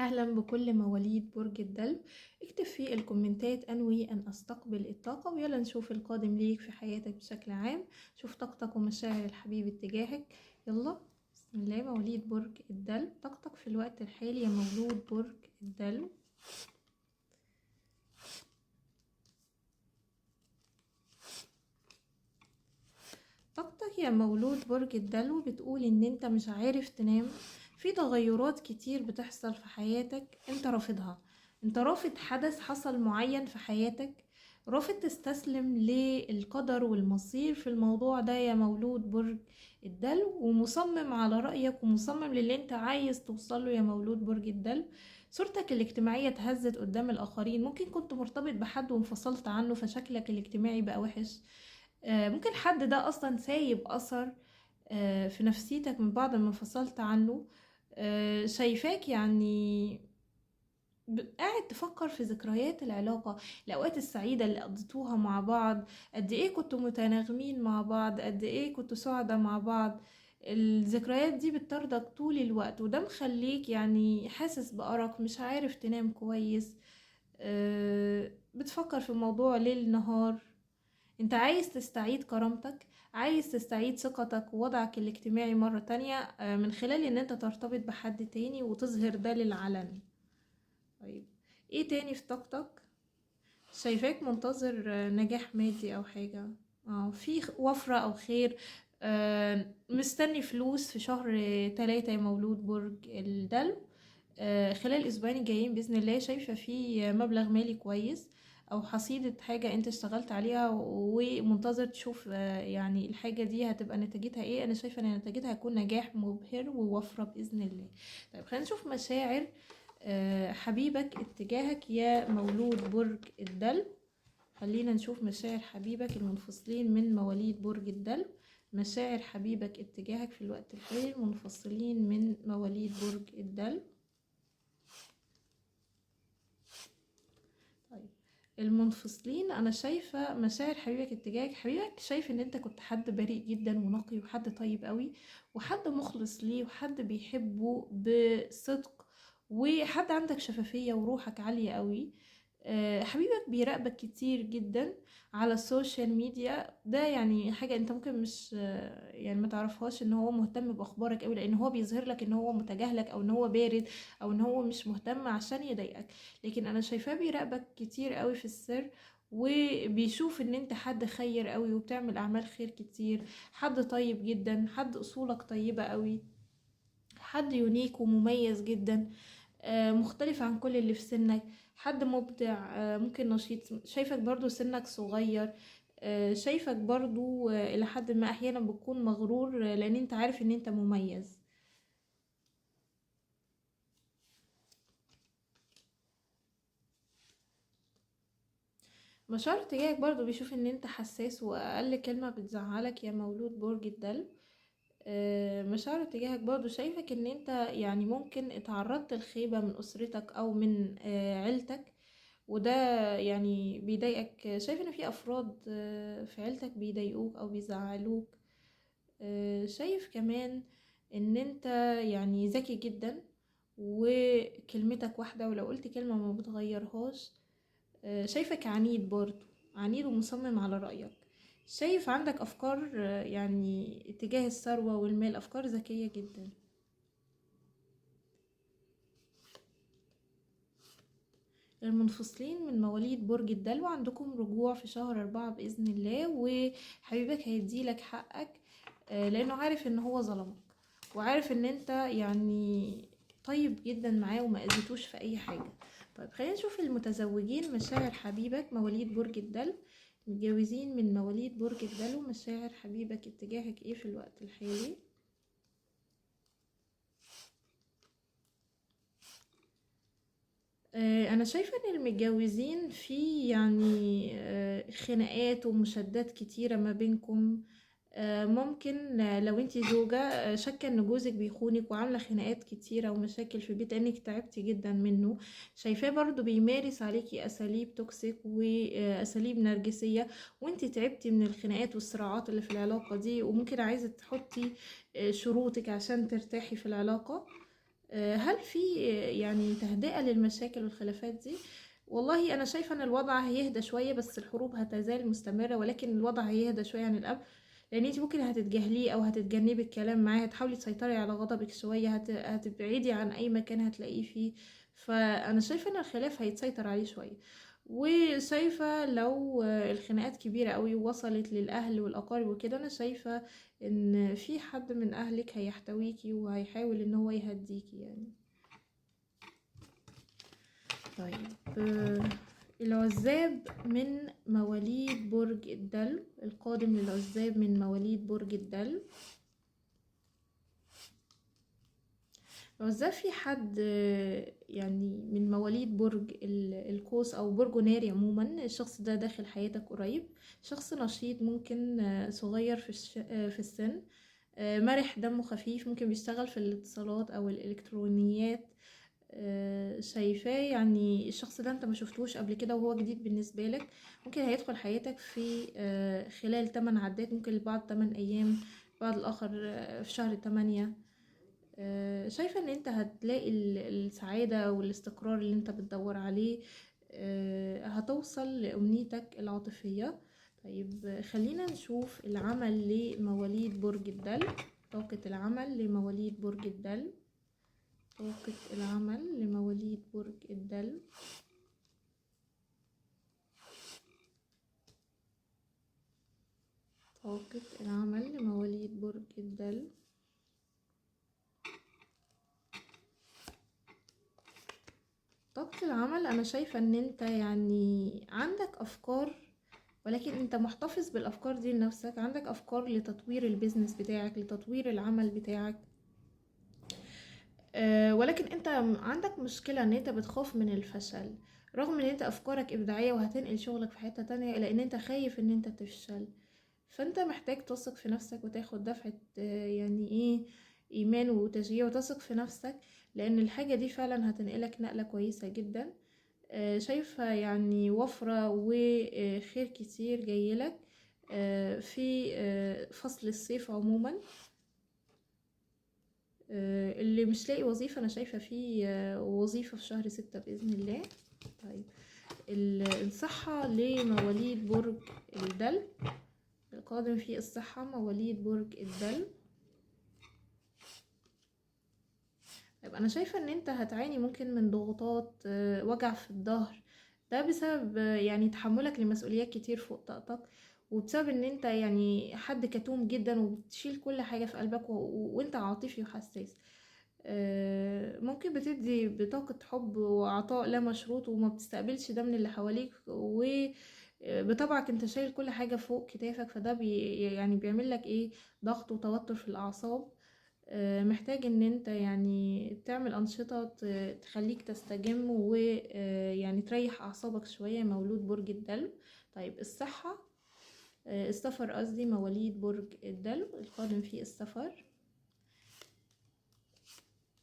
أهلا بكل مواليد برج الدلو. اكتب في الكومنتات أنوي أن أستقبل الطاقة، ويلا نشوف القادم ليك في حياتك بشكل عام. شوف طاقتك ومشاعر الحبيب اتجاهك. يلا بسم الله. مواليد برج الدلو، طاقتك في الوقت الحالي يا مولود برج الدلو. طاقتك يا مولود برج الدلو بتقول ان انت مش عارف تنام، في تغيرات كتير بتحصل في حياتك انت رافضها. انت رافض حدث حصل معين في حياتك، رافض تستسلم للقدر والمصير في الموضوع ده يا مولود برج الدلو، ومصمم على رأيك ومصمم للي انت عايز توصله يا مولود برج الدلو. صورتك الاجتماعية اتهزت قدام الآخرين، ممكن كنت مرتبط بحد وانفصلت عنه فشكلك الاجتماعي بقى وحش. ممكن حد ده اصلا سايب اثر في نفسيتك من بعد ما انفصلت عنه. شايفاك يعني قاعد تفكر في ذكريات العلاقة، الأوقات السعيدة اللي قضيتوها مع بعض، قد ايه كنتوا متناغمين مع بعض، قد ايه كنتوا سعداء مع بعض. الذكريات دي بتطاردك طول الوقت، وده مخليك يعني حاسس بأرق، مش عارف تنام كويس. بتفكر في الموضوع ليل نهار. انت عايز تستعيد كرامتك، عايز تستعيد ثقتك ووضعك الاجتماعي مرة تانية، من خلال ان انت ترتبط بحد تاني وتظهر ده للعلن. طيب، ايه تاني في طاقتك؟ شايفاك منتظر نجاح مادي او حاجة، في وفرة او خير. مستني فلوس في شهر 3 يا مولود برج الدلو. خلال الاسبوعين الجايين باذن الله شايفه في مبلغ مالي كويس، او حصيله حاجه انت اشتغلت عليها ومنتظر تشوف يعني الحاجه دي هتبقى نتيجتها ايه. انا شايفه ان نتيجتها هيكون نجاح مبهر ووفره باذن الله. طيب خلينا نشوف مشاعر حبيبك اتجاهك يا مولود برج الدلو. خلينا نشوف مشاعر حبيبك المنفصلين من مواليد برج الدلو. مشاعر حبيبك اتجاهك في الوقت الحالي المنفصلين من مواليد برج الدلو. طيب، المنفصلين انا شايفه مشاعر حبيبك اتجاهك. حبيبك شايف ان انت كنت حد بريء جدا ونقي وحد طيب قوي وحد مخلص ليه وحد بيحبه بصدق، وحد عندك شفافيه وروحك عاليه قوي. حبيبك بيراقبك كتير جدا على السوشيال ميديا، ده يعني حاجة انت ممكن مش يعني ما تعرفهاش، ان هو مهتم باخبارك قوي لان هو بيظهر لك ان هو متجاهلك او ان هو بارد او ان هو مش مهتم عشان يضايقك. لكن انا شايفاه بيراقبك كتير قوي في السر، وبيشوف ان انت حد خير قوي وبتعمل اعمال خير كتير، حد طيب جدا، حد اصولك طيبة قوي، حد يونيك ومميز جدا، مختلف عن كل اللي في سنك، حد مبدع، ممكن نشيط. شايفك برضو سنك صغير، شايفك برضو الى حد ما احيانا بتكون مغرور لان انت عارف ان انت مميز. مشاعر تجاهك برضو بيشوف ان انت حساس واقل كلمة بتزعلك يا مولود برج الدلو. مشاعر تجاهك برضو شايفك ان انت يعني ممكن اتعرضت لخيبة من اسرتك او من عيلتك، وده يعني بيضايقك. شايف ان في افراد في عيلتك بيضايقوك او بيزعلوك. شايف كمان ان انت يعني ذكي جدا وكلمتك واحدة ولو قلت كلمة ما بتغيرهاش. شايفك عنيد برضو، عنيد ومصمم على رأيك. شايف عندك أفكار يعني اتجاه الثروة والمال، أفكار ذكية جدا. المنفصلين من مواليد برج الدلو عندكم رجوع في شهر 4 بإذن الله، وحبيبك هيديلك حقك لأنه عارف إن هو ظلمك، وعارف إن أنت يعني طيب جدا معاه وما أذيتوش في أي حاجة. طيب خلينا نشوف المتزوجين مشاعر حبيبك مواليد برج الدلو. متجوزين من مواليد برج الدلو، مشاعر حبيبك اتجاهك ايه في الوقت الحالي؟ انا شايفه ان المتجوزين في يعني خناقات ومشادات كتيره ما بينكم. ممكن لو انتي زوجة شاكة ان جوزك بيخونك وعاملة خناقات كتيرة ومشاكل في البيت لانك تعبتي جدا منه. شايفاه برضو بيمارس عليكي اساليب توكسيك واساليب نرجسية، وانتي تعبتي من الخناقات والصراعات اللي في العلاقة دي، وممكن عايزة تحطي شروطك عشان ترتاحي في العلاقة. هل في يعني تهدئة للمشاكل والخلافات دي؟ والله أنا شايفة إن الوضع هيهدى شوية، بس الحروب هتزال مستمرة، ولكن الوضع هيهدى شوية عن القبل، لأن انت ممكن هتتجاهليه أو هتتجنبي الكلام معاه، هتحاولي تسيطري على غضبك شوية، هتبعدي عن أي مكان هتلاقيه فيه. فأنا شايفة إن الخلاف هيتسيطر عليه شوية. وشايفة لو الخناقات كبيرة قوي ووصلت للأهل والأقارب وكده، أنا شايفة إن في حد من أهلك هيحتويكي وهيحاول إن هو يهديكي يعني. طيب العزاب من مواليد برج الدلو، القادم للعزاب من مواليد برج الدلو. العزاب في حد يعني من مواليد برج القوس او برج ناري عموما، الشخص ده داخل حياتك قريب، شخص نشيط، ممكن صغير في السن، مرح، دمه خفيف، ممكن بيشتغل في الاتصالات او الالكترونيات. شايفاه يعني الشخص ده انت ما شفتوش قبل كده وهو جديد بالنسبة لك، ممكن هيدخل حياتك في خلال 8 عدات، ممكن البعض 8 ايام، بعض الاخر في شهر 8. شايفة ان انت هتلاقي السعادة والاستقرار اللي انت بتدور عليه، هتوصل لأمنيتك العاطفية. طيب خلينا نشوف العمل لمواليد برج الدلو، طاقة العمل لمواليد برج الدلو، طاقة العمل لمواليد برج الدلو. طاقة العمل لمواليد برج الدلو. طاقة العمل انا شايفة ان انت يعني عندك افكار، ولكن انت محتفظ بالافكار دي لنفسك، عندك افكار لتطوير البيزنس بتاعك، لتطوير العمل بتاعك، ولكن انت عندك مشكلة ان انت بتخاف من الفشل، رغم ان انت افكارك ابداعية وهتنقل شغلك في حتة تانية، الا ان انت خايف ان انت تفشل. فانت محتاج تثق في نفسك وتاخد دفعة يعني ايه، ايمان وتشجيع، وتثق في نفسك، لان الحاجة دي فعلا هتنقلك نقلة كويسة جدا. شايفة يعني وفرة وخير كتير جايلك في فصل الصيف عموما. اللي مش لاقي وظيفة انا شايفة فيه وظيفة في شهر 6 بإذن الله. طيب الصحة لمواليد برج الدلو، القادم في الصحة مواليد برج الدلو. طيب انا شايفة ان انت هتعاني ممكن من ضغوطات، وجع في الظهر، ده بسبب يعني تحملك لمسؤوليات كتير فوق طاقتك، وبسبب ان انت يعني حد كتوم جدا وبتشيل كل حاجة في قلبك وانت عاطفي وحساس. ممكن بتدي بطاقة حب وعطاء لا مشروط وما بتستقبلش ده من اللي حواليك، وبطبعك انت شايل كل حاجة فوق كتافك، فده يعني بيعمل لك ايه، ضغط وتوتر في الأعصاب. محتاج ان انت يعني تعمل أنشطة تخليك تستجم ويعني تريح أعصابك شوية، مولود برج الدلو. طيب الصحة، السفر قصدي، مواليد برج الدلو القادم فيه السفر.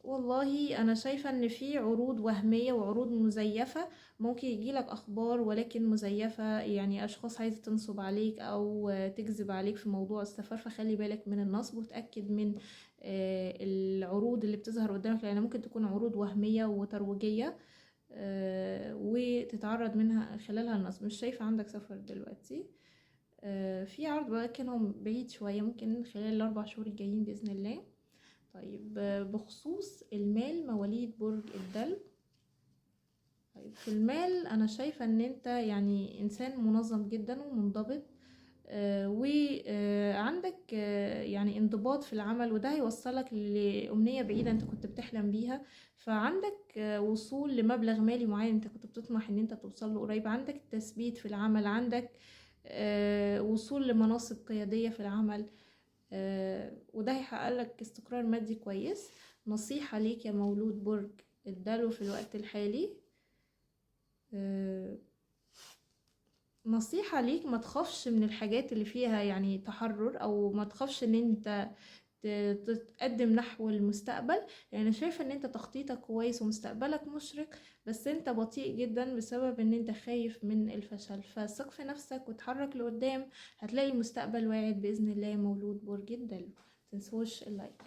والله انا شايفة ان في عروض وهمية وعروض مزيفة، ممكن يجيلك اخبار ولكن مزيفة، يعني اشخاص عايزة تنصب عليك او تكذب عليك في موضوع السفر، فخلي بالك من النصب، وتأكد من العروض اللي بتظهر قدامك، لان ممكن تكون عروض وهمية وترويجية وتتعرض منها خلالها النصب. مش شايفة عندك سفر دلوقتي، في عرض ولكنهم بعيد شوية، ممكن خلال ال4 شهور الجايين بإذن الله. طيب بخصوص المال مواليد برج الدلو، طيب في المال انا شايفة ان انت يعني انسان منظم جدا ومنضبط، وعندك يعني انضباط في العمل، وده هيوصلك لأمنية بعيدة انت كنت بتحلم بيها، فعندك وصول لمبلغ مالي معين انت كنت بتطمح ان انت توصل له قريب، عندك تثبيت في العمل، عندك وصول لمناصب قيادية في العمل، وده هيحقق لك استقرار مادي كويس. نصيحة ليك يا مولود برج الدلو في الوقت الحالي، نصيحة ليك ما تخافش من الحاجات اللي فيها يعني تحرر، او ما تخافش ان انت تتقدم نحو المستقبل، يعني شايفة ان انت تخطيطك كويس ومستقبلك مشرق، بس انت بطيء جدا بسبب ان انت خايف من الفشل، فثق في نفسك وتحرك لقدام، هتلاقي مستقبل واعد بإذن الله يا مولود برج الدلو. متنسوش اللايك.